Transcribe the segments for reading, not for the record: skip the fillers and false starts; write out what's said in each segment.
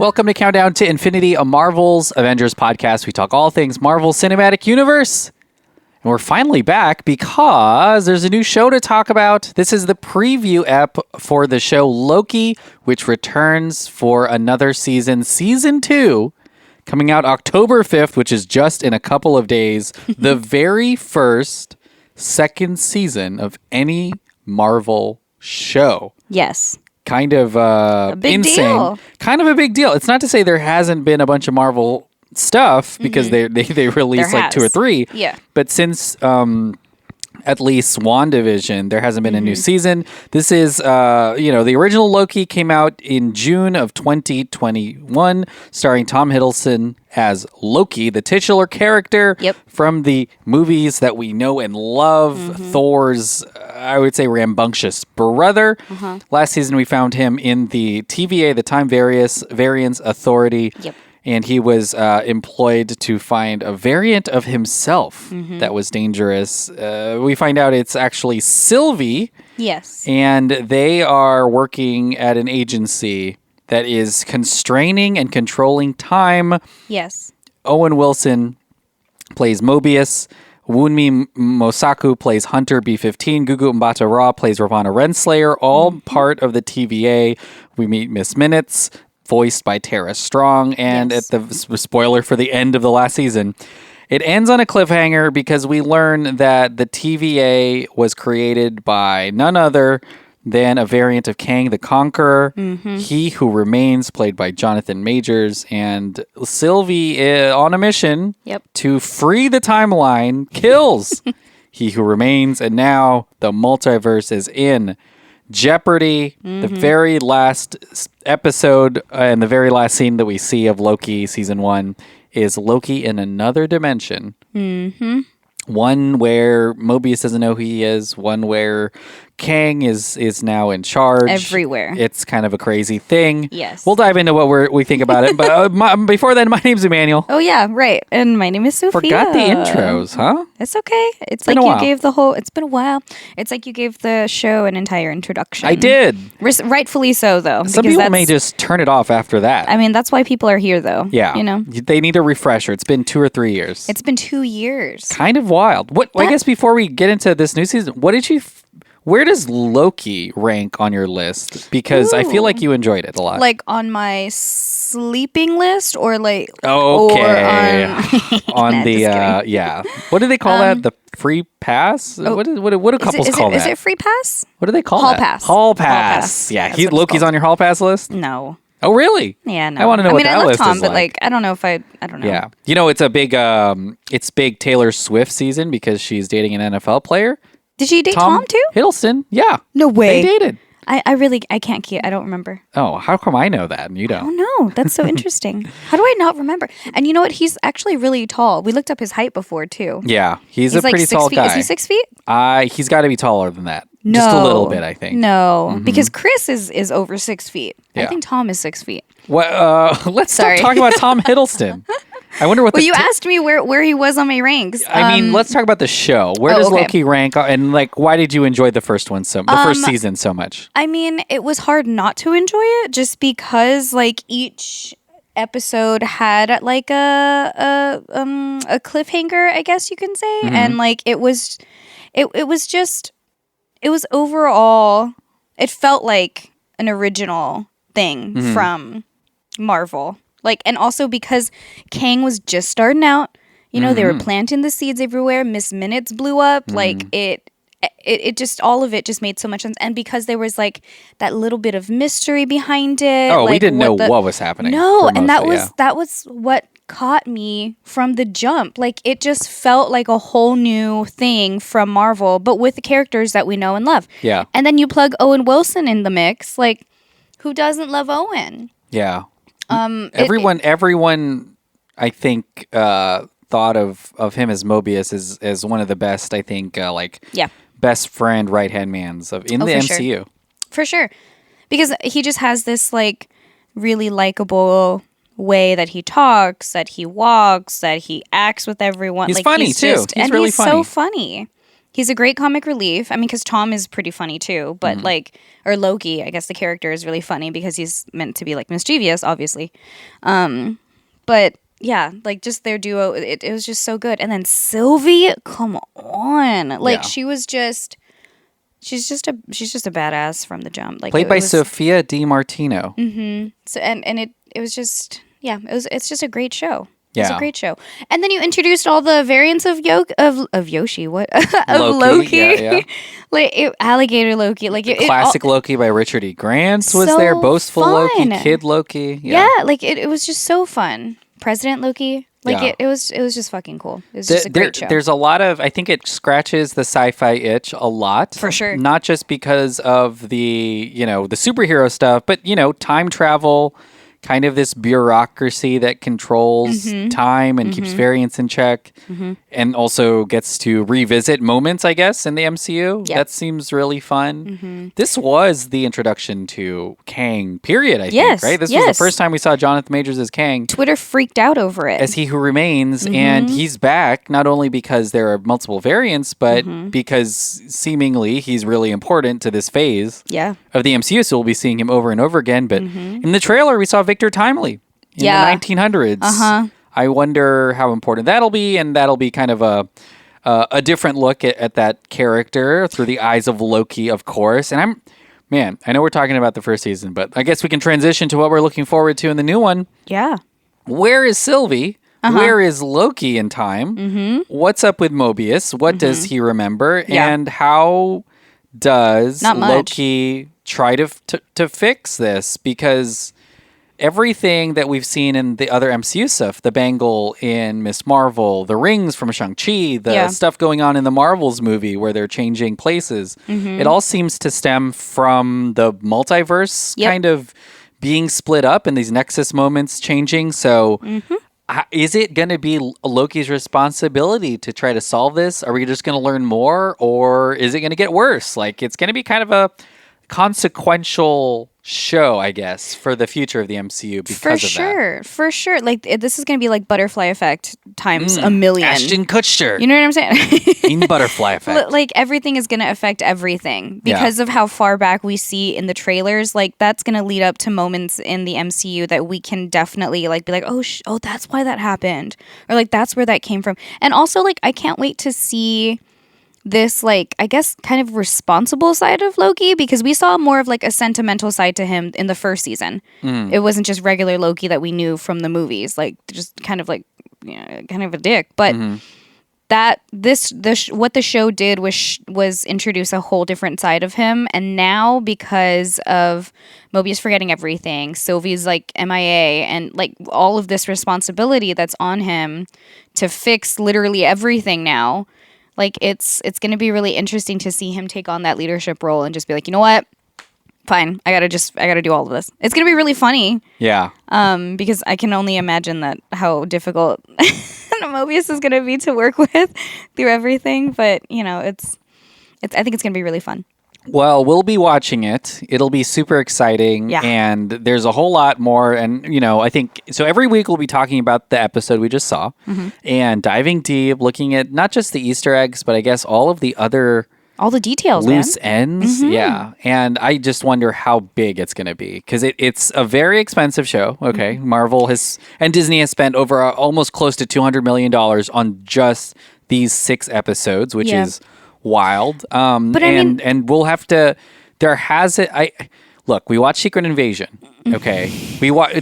Welcome to Countdown to Infinity, a Marvel's Avengers podcast. We talk all things Marvel Cinematic Universe. And we're finally back because there's a new show to talk about. This is the preview ep for the show Loki, which returns for another season, Season 2, coming out October 5th, which is just in a couple of days. The very first second season of any Marvel show. Yes. Kind of a big insane. Deal. Kind of a big deal. It's not to say there hasn't been a bunch of Marvel stuff because they released like 2 or 3. Yeah. But since at least WandaVision, there hasn't been a new season. This is the original Loki came out in June of 2021, starring Tom Hiddleston as Loki, the titular character from the movies that we know and love. Thor's, I would say, rambunctious brother. Last season, we found him in the TVA, the Time Variance Authority. And he was employed to find a variant of himself that was dangerous. We find out it's actually Sylvie. Yes. And they are working at an agency that is constraining and controlling time. Yes. Owen Wilson plays Mobius. Wunmi Mosaku plays Hunter B-15. Gugu Mbatha-Raw plays Ravonna Renslayer, all part of the TVA. We meet Miss Minutes, voiced by Tara Strong, and at the spoiler for the end of the last season, it ends on a cliffhanger because we learn that the TVA was created by none other than a variant of Kang the Conqueror, He Who Remains, played by Jonathan Majors, and Sylvie, on a mission to free the timeline, kills He Who Remains, and now the multiverse is in jeopardy. The very last episode and the very last scene that we see of Loki season 1 is Loki in another dimension. One where Mobius doesn't know who he is. One where Kang is now in charge. Everywhere. It's kind of a crazy thing. Yes. We'll dive into what we think about it. But before then, my name's Emmanuel. Oh, yeah, right. And my name is Sofia. Forgot the intros, huh? It's okay. It's like you gave the whole... It's been a while. It's like you gave the show an entire introduction. I did. Rightfully so, though. Some people may just turn it off after that. I mean, that's why people are here, though. Yeah. You know? They need a refresher. It's been 2 or 3 years. It's been 2 years. Kind of wild. I guess before we get into this new season, what did you... Where does Loki rank on your list? Because I feel like you enjoyed it a lot. Like on my sleeping list or like... Okay. Or on the, What do they call that? The free pass? What do couples call that? Is it free pass? What do they call Hall that? pass. Hall pass. Yeah. Loki's on your hall pass list? No. Oh, really? Yeah, no. I want to know what that love list Tom, is but like. I don't know if I don't know. Yeah. You know, it's a big, it's big Taylor Swift season because she's dating an NFL player. Did she date Tom too? Hiddleston, yeah. No way. They dated. I can't keep. I don't remember. Oh, how come I know that and you don't? Oh no, that's so interesting. How do I not remember? And you know what? He's actually really tall. We looked up his height before too. Yeah, he's a like pretty 6 tall feet. guy. Is he 6 feet? He's got to be taller than that. No, just a little bit, I think. No, because Chris is over 6 feet. Yeah. I think Tom is 6 feet. Let's start talking about Tom Hiddleston. I wonder what. Well, you asked me where he was on my ranks. I mean, let's talk about the show. Where does Loki rank, and like, why did you enjoy the first one first season so much? I mean, it was hard not to enjoy it, just because like each episode had like a cliffhanger, I guess you can say, and like it was overall, it felt like an original thing from Marvel. Like, and also because Kang was just starting out, you know, they were planting the seeds everywhere. Miss Minutes blew up. Like it just, all of it just made so much sense. And because there was like that little bit of mystery behind it. Oh, like, we didn't know what was happening. No, and that was what caught me from the jump. Like it just felt like a whole new thing from Marvel, but with the characters that we know and love. Yeah. And then you plug Owen Wilson in the mix. Like, who doesn't love Owen? Yeah. Everyone, I think, thought of him as Mobius as one of the best. I think, best friend, right hand mans in the MCU. Sure. For sure, because he just has this like really likable way that he talks, that he walks, that he acts with everyone. He's like, funny too. He's really funny. So funny. He's a great comic relief. I mean, because Tom is pretty funny too, but or Loki, I guess the character is really funny because he's meant to be like mischievous, obviously. But yeah, like just their duo, it was just so good. And then Sylvie, come on, like she's just a badass from the jump. Like played by Sofia DiMartino. So and it was just it's just a great show. Yeah. It's a great show. And then you introduced all the variants of Yoshi, what? of Loki. Yeah. Like alligator Loki. Like classic Loki by Richard E. Grant was so there. Boastful fun. Loki, Kid Loki. Yeah, like it was just so fun. President Loki. Like it was just fucking cool. It was just a great show. There's a lot of, I think it scratches the sci-fi itch a lot. For sure. Not just because of the, the superhero stuff, but, time travel, kind of this bureaucracy that controls time and keeps variance in check and also gets to revisit moments, I guess, in the MCU. Yep. That seems really fun. This was the introduction to Kang, period, I think, right? This was the first time we saw Jonathan Majors as Kang. Twitter freaked out over it. As He Who Remains, and he's back not only because there are multiple variants, but because seemingly he's really important to this phase of the MCU, so we'll be seeing him over and over again. But in the trailer, we saw Victor Timely in the 1900s. I wonder how important that'll be, and that'll be kind of a different look at that character through the eyes of Loki, of course. And I know we're talking about the first season, but I guess we can transition to what we're looking forward to in the new one. Yeah. Where is Sylvie? Where is Loki in time? What's up with Mobius? What does he remember? And how does Loki try to fix this? Because everything that we've seen in the other MCU stuff, the bangle in Miss Marvel, the rings from Shang-Chi, the stuff going on in the Marvels movie where they're changing places, it all seems to stem from the multiverse kind of being split up and these Nexus moments changing. So is it going to be Loki's responsibility to try to solve this? Are we just going to learn more, or is it going to get worse? Like, it's going to be kind of a consequential show, I guess, for the future of the MCU because of that. For sure. Like, this is going to be like Butterfly Effect times a million. Ashton Kutcher. You know what I'm saying? In Butterfly Effect. Like, everything is going to affect everything because of how far back we see in the trailers. Like, that's going to lead up to moments in the MCU that we can definitely like be like, oh, that's why that happened, or like that's where that came from. And also, like, I can't wait to see this, like, I guess kind of responsible side of Loki, because we saw more of like a sentimental side to him in the first season. It wasn't just regular Loki that we knew from the movies, like just kind of like, kind of a dick. But that what the show did was introduce a whole different side of him. And now, because of Mobius forgetting everything, Sylvie's like MIA, and like all of this responsibility that's on him to fix literally everything now, like, it's going to be really interesting to see him take on that leadership role and just be like, you know what? Fine. I got to do all of this. It's going to be really funny. Yeah. Because I can only imagine that how difficult Mobius is going to be to work with through everything. But, I think it's going to be really fun. Well, we'll be watching it. It'll be super exciting. Yeah. And there's a whole lot more. And, I think, so every week we'll be talking about the episode we just saw and diving deep, looking at not just the Easter eggs, but I guess all of the other... all the details, loose ends. Yeah. And I just wonder how big it's going to be, because it's a very expensive show. Okay. Marvel and Disney has spent over almost close to $200 million on just these 6 episodes, which is wild. But and we'll have to, look, we watched Secret Invasion. Okay.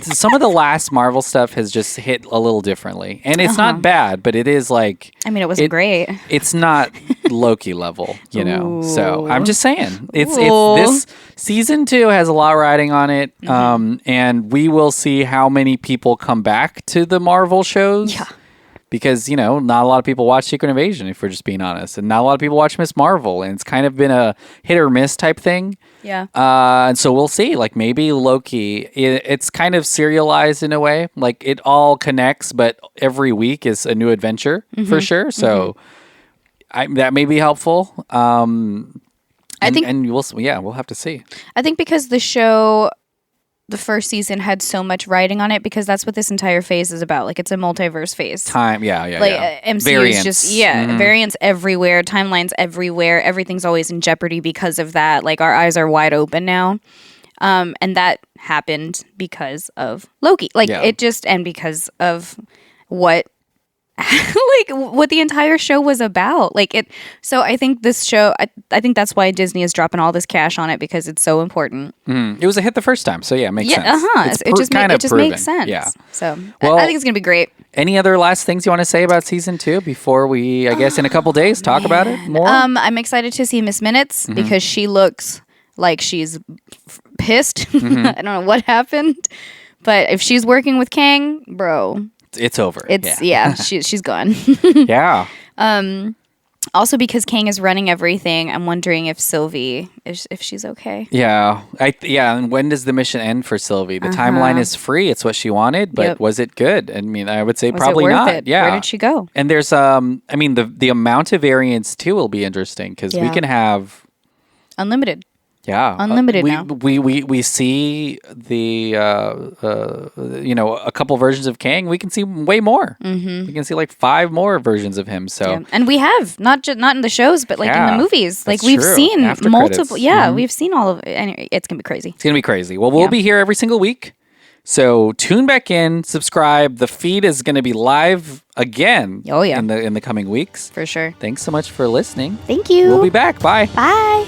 Some of the last Marvel stuff has just hit a little differently, and it's not bad, but it is like, it wasn't great. It's not Loki level, so I'm just saying it's this season 2 has a lot riding on it. And we will see how many people come back to the Marvel shows. Yeah. Because, not a lot of people watch Secret Invasion, if we're just being honest. And not a lot of people watch Miss Marvel. And it's kind of been a hit or miss type thing. Yeah. And so we'll see. Like, maybe Loki, it's kind of serialized in a way. Like, it all connects, but every week is a new adventure for sure. So that may be helpful. I think... And we'll have to see. I think because the show... the first season had so much writing on it because that's what this entire phase is about. Like, it's a multiverse phase. Like MCU is just variants everywhere, timelines everywhere. Everything's always in jeopardy because of that. Like, our eyes are wide open now. And that happened because of Loki. And because of what what the entire show was about. So I think this show, I think that's why Disney is dropping all this cash on it, because it's so important. It was a hit the first time, so yeah, it makes sense. It just makes sense. Yeah. So I think it's gonna be great. Any other last things you want to say about season 2 before we, I guess, in a couple days talk about it more? I'm excited to see Miss Minutes because she looks like she's pissed. I don't know what happened, but if she's working with Kang, bro, it's over. She's gone. Yeah. Also, because Kang is running everything, I'm wondering if Sylvie, if she's okay. Yeah. And when does the mission end for Sylvie? The timeline is free. It's what she wanted, but was it good? I mean, I would say probably not. It? Yeah. Where did she go? And there's, the amount of variants too will be interesting because we can have unlimited. Yeah, unlimited now. We see the a couple versions of Kang. We can see way more. We can see like 5 more versions of him. So and we have not in the shows, but in the movies. Like we've seen After multiple. credits. Yeah, we've seen all of it. Anyway, it's gonna be crazy. It's gonna be crazy. Well, we'll be here every single week. So tune back in, subscribe. The feed is going to be live again. Oh yeah, in the coming weeks for sure. Thanks so much for listening. Thank you. We'll be back. Bye. Bye.